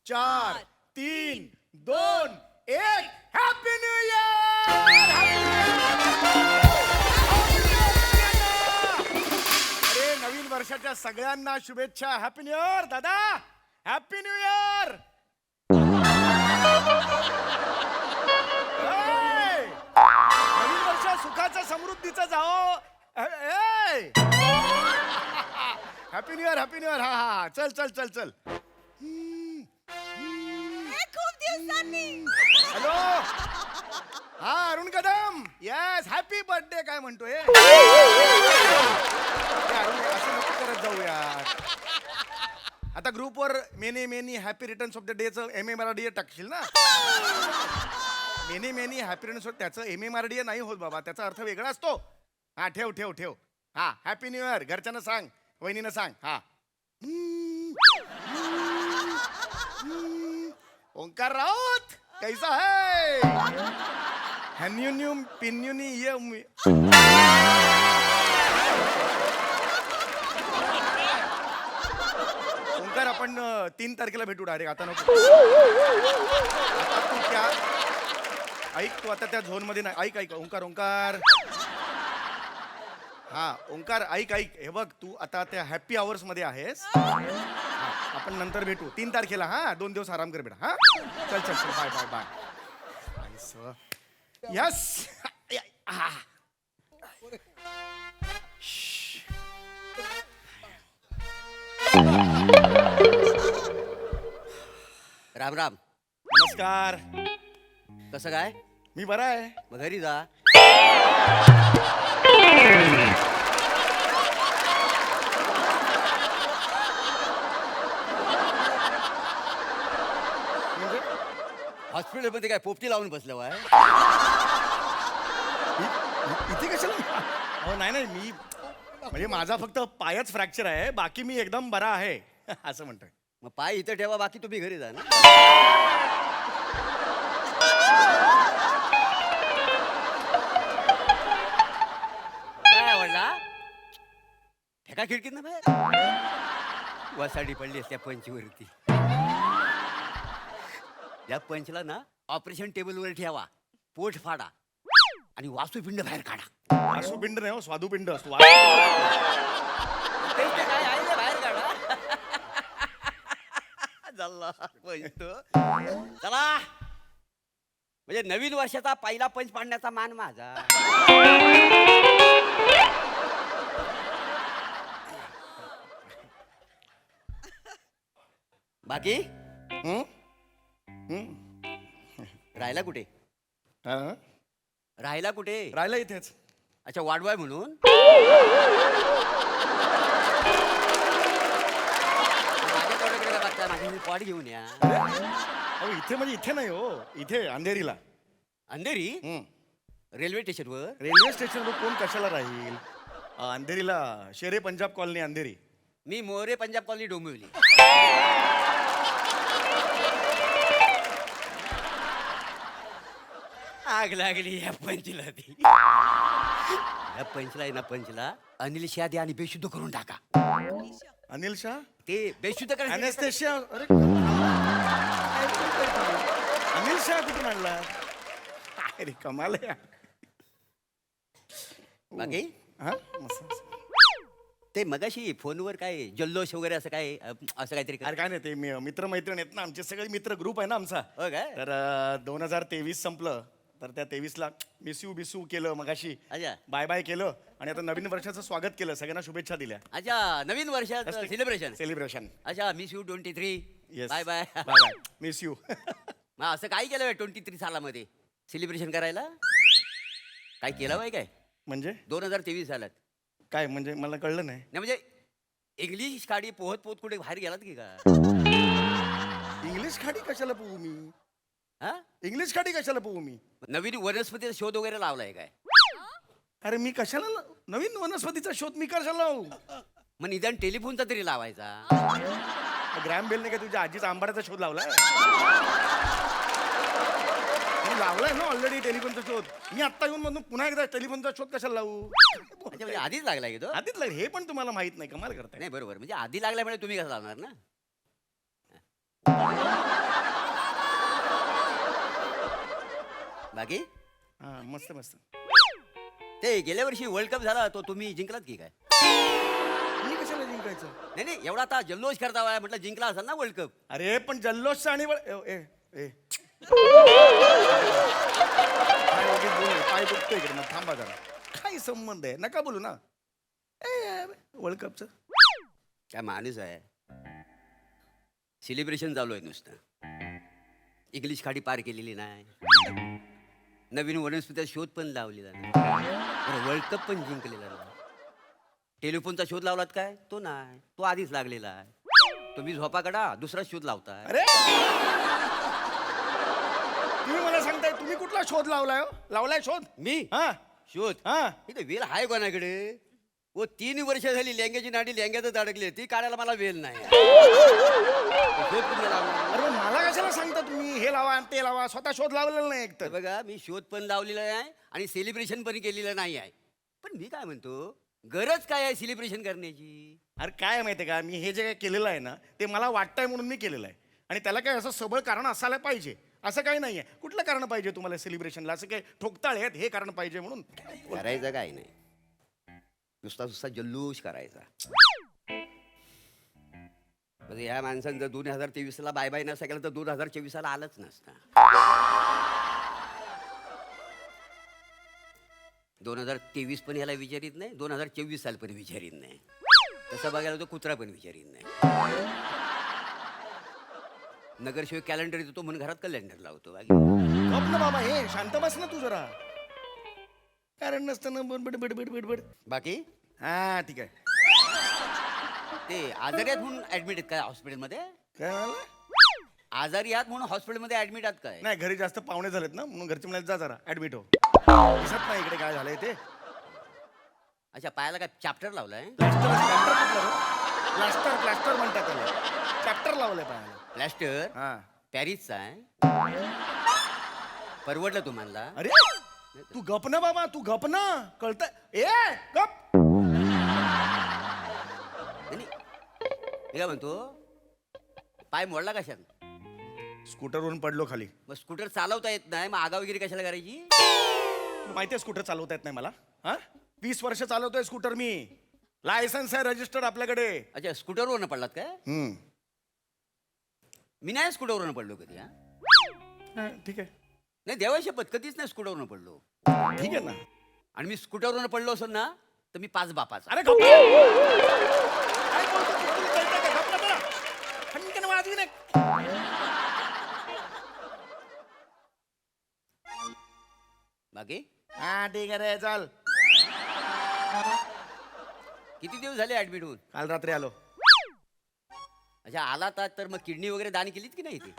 4 3 2 1 happy new year. अरे नवीन वर्षाच्या सगळ्यांना शुभेच्छा. हॅपी न्यू इयर दादा. Happy new year. नवीन वर्ष सुखाचं समृद्धीचं जाओ. Happy new year. Happy new year. हा हा चल चल चल चल. खूप दिवसांनी. हॅलो. हा Arun Kadam. Yes happy birthday. काय म्हणतोय अरुण? असं नको करत जाऊ यार. आता ग्रुपवर many many happy returns of the डेचं MMRDA टाकशील ना. Many many happy returns of त्याचं MMRDA नाही होत बाबा. त्याचा अर्थ वेगळा असतो. हा ठेव ठेव ठेव. हा हॅपी न्यू इयर. घरच्यांना सांग. वहिनीनं सांग. हा ओंकार राऊत कैसा है. हॅन्युन्यूम पिन्युनी ये ओंकार आपण 3 तारखेला भेटू डायरेक्ट. आता नको. आता तू त्या ऐक. तू आता त्या झोन मध्ये नाही. ऐक ऐक ओंकार ओंकार. हा ओंकार ऐक ऐक. हे बघ तू आता त्या हॅपी आवर्स मध्ये आहेस. आपण नंतर भेटू 3 तारखेला. हा 2 दिवस आराम कर बेटा. हा चल चल चल. Bye bye bye. Yes. Ram Ram. नमस्कार. कसं काय? मी बरा आहे. मग घरी जा. म्हणजे हॉस्पिटलमध्ये काय पोपटी लावून बसलं वाय? इथे कशाला? हो नाही नाही मी म्हणजे माझा फक्त पायच फ्रॅक्चर आहे. बाकी मी एकदम बरा आहे असं म्हणतोय. मग पाय इथं ठेवा, बाकी तुम्ही घरी जा ना. काय आवडला? ठेका खिडकीत ना बाहेर. वसाडी पडली त्या पंचवरती. या पंचला ना ऑपरेशन टेबलवर ठेवा. पोट फाडा आणि वासूपिंड बाहेर काढा. वासुपिंड नाही हो स्वादुपिंड असतो. तेच ते काय आहे ते बाहेर काढा. झाला पंच. चला म्हणजे नवीन वर्षाचा पहिला पंच पाडण्याचा मान माझा. बाकी हं? हं? राहिला कुठे? हा? राहिला कुठे? राहिला इथेच. अच्छा वाढवाय म्हणून. माझ्या तोंडाकडे का बघताय? माझी मी पॉट घेऊन या. अहो इथे म्हणजे इथे नाही हो. इथे अंधेरीला. अंधेरी हं. रेल्वे स्टेशनवर. रेल्वे स्टेशनवर कोण कशाला राहील. अंधेरीला शेरे पंजाब कॉलनी अंधेरी. मी मोरे पंजाब कॉलनी डोंबिवली. आग लागली या पंचला ती. या पंचला आहे ना पंचला अनिल शाह द्या आणि बेशुद्ध करून टाका. अनिल शाह ते बेशुद्ध करायचं. अनेस्थेशिया. अरे अनिल शाह कुठून आणला. अरे कमाल आहे. बाकी हा मस्त. ते मगाशी फोनवर काय जल्लोष वगैरे असं काय असं काहीतरी अरे काय नाही ते मित्र मैत्रीण आहेत ना आमचे सगळे मित्र ग्रुप आहे ना आमचा. हो काय? तर 2023 संपलं तर त्या 23ला मिसयू बिसू केलं मगाशी. अच्छा बाय बाय केलं आणि आता नवीन वर्षाचं स्वागत केलं. सगळ्यांना शुभेच्छा दिल्या. अच्छा नवीन वर्षाचं सेलिब्रेशन. सेलिब्रेशन. अच्छा miss you 23. Yes bye bye. Bye bye miss you. मग असं काय केलं 23 सालामध्ये सेलिब्रेशन करायला? काय केलं बाय काय म्हणजे 2023 सालात? काय म्हणजे मला कळलं नाही. नाही म्हणजे इंग्लिश खाडी पोहत पोहत कुठे बाहेर गेलात की का? इंग्लिश खाडी कशाला पोहू मी. हा इंग्लिश खाडी कशाला पोहू मी. नवीन वनस्पतीचा शोध वगैरे लावलाय काय? अरे मी कशाला नवीन वनस्पतीचा शोध मी कशाला लावू. मग निदान टेलिफोनचा तरी लावायचा. ग्रॅम बेलने काय तुझ्या आजीचा आंबाड्याचा शोध लावलाय. लावलाय ना ऑलरेडी टेलिफोनचा शोध. मी आत्ता येऊन म्हणून पुन्हा एकदा टेलिफोनचा शोध कशाला लावू. अच्छा म्हणजे आधीच लागलाय की तो? आधीच लागेल हे पण तुम्हाला माहित नाही. कमाल करताय. नाही बरोबर म्हणजे आधी लागल्यामुळे तुम्ही कसं लावणार ना. बाकी हा मस्त मस्त. ते गेल्या वर्षी वर्ल्ड कप झाला तो तुम्ही जिंकलात की काय? मी कशाला जिंकायचं? नाही नाही, एवढा आता जल्लोष करता म्हटलं जिंकला असेल ना वर्ल्ड कप. अरे पण जल्लोषचा आणि पाय दुखतोय इकडे, मग थांबा जरा. काय संबंध आहे? नका बोलू ना वर्ल्ड कपचं. काय माणूस आहे, सेलिब्रेशन चालू आहे नुसतं. इंग्लिश खाडी पार केलेली नाही, नवीन वनस्पतीचा शोध पण लावलेला नाही, वर्ल्ड कप पण जिंकलेला नाही. टेलिफोनचा शोध लावलात काय? तो नाही, तो आधीच लागलेला आहे. तुम्ही झोपा काढा, दुसरा शोध लावताय. अरे तुम्ही मला सांगताय तुम्ही कुठला शोध लावलाय? लावलाय शोध मी हा शोध हा. इथे वेल आहे कोणाकडे? वो 3 वर्ष झाली लेंग्याची नाडी लेंग्यातच अडकली, ती काढायला मला वेल नाही. शोध कुठला लावला? अरे मग मला कशाला सांगता तुम्ही हे लावा आणि ते लावा? स्वतः शोध लावलेला नाही तर एकतर. बघा, मी शोध पण लावलेला आहे आणि सेलिब्रेशन पण केलेलं नाही आहे. पण मी काय म्हणतो, गरज काय आहे सेलिब्रेशन करण्याची? अरे काय माहितीये का, मी हे जे काय केलेलं आहे ना ते मला वाटतंय म्हणून मी केलेलं आहे, आणि त्याला काय असं सबळ कारण असायला पाहिजे असं काही नाहीये. कुठलं कारण पाहिजे तुम्हाला सेलिब्रेशनला? असं काय ठोकताळे आहेत हे कारण पाहिजे म्हणून? करायचं काय नाही, नुसता जल्लोष करायचा. म्हणजे ह्या माणसानं जर 2023 बाय बाय नसता केलं तर 2024 आलंच नसतं. 2023 पण ह्याला विचारित नाही, 2024 साल पण विचारित नाही. तसं बघायला तो कुत्रा पण विचारित नाही. नगरसेवक कॅलेंडर देतो म्हणून घरात कॅलेंडर लावतो. बाकी गप ना बाबा, हे शांत बस ना तू जरा. कारण नसतं ना बडबड बडबड बडबड. बाकी हा ठीक आहे. ते आजारी आहेत म्हणून ऍडमिट आहेत काय हॉस्पिटलमध्ये? काय म्हणाला? आजारी आहात म्हणून हॉस्पिटलमध्ये ऍडमिट आहात काय? नाही, घरी जास्त पाहुणे झालेत ना म्हणून घरचे म्हणाले जा जरा ऍडमिट हो. दिसत नाही इकडे काय झालंय ते. अच्छा, पायाला काय चॅप्टर लावलाय? प्लास्टर प्लास्टर म्हणतात त्याला. चॅप्टर लावलंय पायाला. प्लॅस्टर हा. पॅरिसचा आहे. परवडलं तुम्हाला? अरे तू गप ना बाबा, तू गप ना. कळतंय? ए गप. नाही, मी काय म्हणतो, पाय मोडला कशात? स्कूटरवरून पडलो खाली. मग स्कूटर चालवता येत नाही, मग आगाव वगैरे कशाला करायची? तुला माहितीये स्कूटर चालवता येत नाही मला? हा 20 वर्ष चालवतोय स्कूटर मी. लायसन्स आहे रजिस्टर्ड आपल्याकडे. अच्छा, स्कूटरवरनं पडलात काय? हम्म. मी नाही स्कूटरवरनं पडलो कधी. हा हा, ठीक आहे नाही, देवा शपथ कधीच नाही स्कूटरवरनं पडलो. ठीक आहे ना. आणि मी स्कूटरवरनं पडलो असेल ना तर मी 5 बापाचा. अरे गप. काय बोलतो तू? तुला कळतंय का? गप ना जरा. खणखण वाजवी नाही. बाकी हा ठीक आहे रे, चल. किती दिवस झाले ऍडमिट होऊन? काल रात्री आलो. अच्छा, आला तर मग किडनी वगैरे दान केलीत की नाही? ती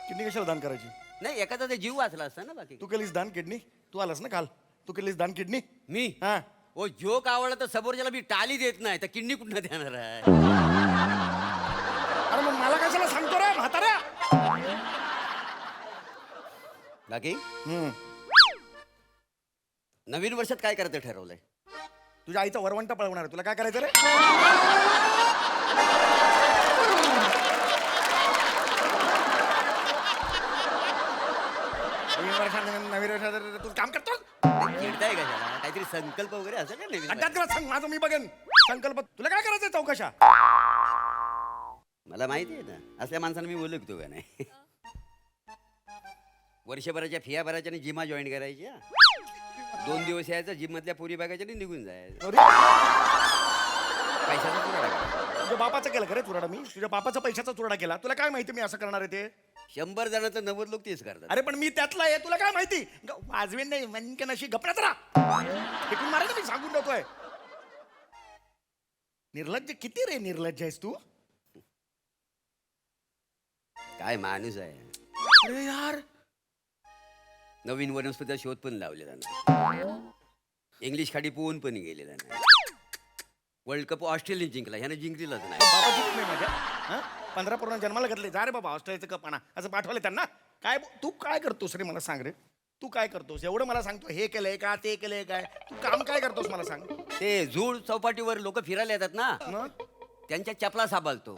किडनी कशाला दान करायची? नाही, एखादा ते जीव वाचला असता ना. बाकी तू केलीस दान किडनी? तू आलास ना काल, तू केलीस दान किडनी? मी हा. ओ जोक आवडला तर समोरच्याला मी टाली देत नाही, तर किडनी कुठं देणार आहे? अरे मग मला कशाला सांगतो रे म्हाताऱ्या? बाकी हम्म. नवीन वर्षात काय करायचं ठरवलंय? तुझ्या आईचा वरवंटा पळवणार आहे. तुला काय करायचं रे? नवीन वर्षात तू काम करतो? चिडताय कशाला? काहीतरी संकल्प वगैरे असेल ना नवीन अड्ड्यात करा सांग, माझं मी बघेन. संकल्प तुला काय करायचं चौकशा? मला माहिती आहे ना, असल्या माणसानं मी ओळखतो का नाही. वर्षभराच्या फिया भरायच्या आणि जिमा जॉईन करायच्या. 2 दिवस यायचं, जिम मधल्या पुरी बघायच्या आणि निघून जायचं. अरे, पैशाचा चुराडा करायचा. तुझ्या बापाचा केला खरे चुराडा मी? तुझ्या बापाचा पैशाचा चुराडा केला? तुला काय माहिती मी असं करणार आहे ते? 100 जणांचं 90 लोक तेच करतात. अरे पण मी त्यातला आहे, तुला काय माहिती? वाजवेन नाही मनकन अशी गपण्यात राहा. फेकून मारायचं मी सांगून ठेवतोय. निर्लज्ज किती रे निर्लज्ज आहेस तू? काय माणूस आहे. अरे यार, नवीन वनस्पतीचा शोध पण लावलेला नाही, इंग्लिश खाडी पोहून पण गेलेला नाही. वर्ल्ड कप ऑस्ट्रेलिया जिंकला, ह्यानं जिंकलेलाच नाही. बाबा जिंकत नाही माझ्या. हा 15 पोरांना जन्माला घातले. जा रे बाबा ऑस्ट्रेलियाचं कप आणा असं पाठवले त्यांना. काय तू काय करतोस रे? मला सांग रे, तू काय करतोस? एवढं मला सांगतो हे केलंय का ते केलंय काय? तू काम काय करतोस मला सांग. ते झूड चौपाटीवर लोक फिरायला येतात ना, मग? त्यांच्या चपला सांभाळतो